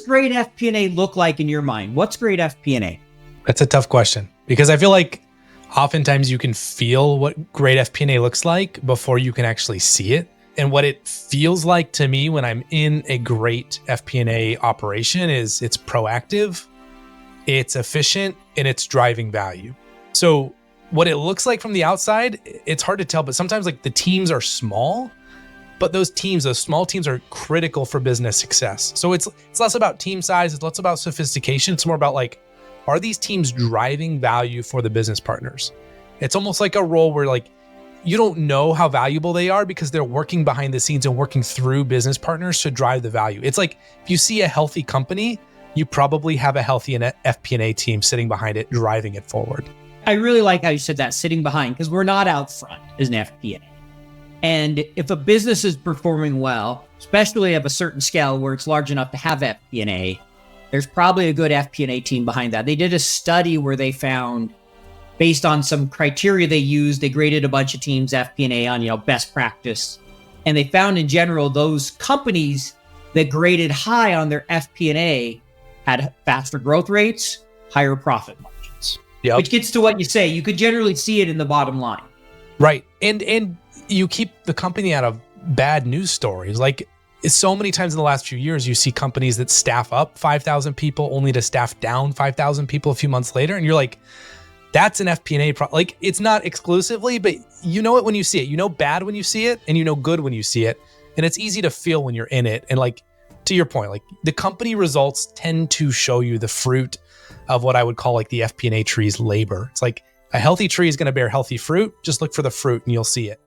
great FP&A look like in your mind? What's great FP&A? That's a tough question because I feel like oftentimes you can feel what great FP&A looks like before you can actually see it. And what it feels like to me when I'm in a great FP&A operation is it's proactive, it's efficient, and it's driving value. So what it looks like from the outside, it's hard to tell, but sometimes like the teams are small, but those small teams are critical for business success. So it's less about team size, it's less about sophistication. It's more about like, are these teams driving value for the business partners? It's almost like a role where like, you don't know how valuable they are because they're working behind the scenes and working through business partners to drive the value. It's like, if you see a healthy company, you probably have a healthy FP&A team sitting behind it, driving it forward. I really like how you said that, sitting behind, because we're not out front as an FP&A. And if a business is performing well, especially of a certain scale where it's large enough to have FP&A, there's probably a good FP&A team behind that. They did a study where they found, based on some criteria they used, they graded a bunch of teams FP&A on, best practice. And they found in general, those companies that graded high on their FP&A had faster growth rates, higher profit margins. Yep. Which gets to what you say. You could generally see it in the bottom line. Right. And you keep the company out of bad news stories. Like so many times in the last few years, you see companies that staff up 5,000 people only to staff down 5,000 people a few months later. And you're like, that's an FP&A like it's not exclusively, but you know it when you see it. You know bad when you see it, and you know good when you see it. And it's easy to feel when you're in it. And like, to your point, like the company results tend to show you the fruit of what I would call like the FP&A tree's labor. It's like a healthy tree is going to bear healthy fruit. Just look for the fruit and you'll see it.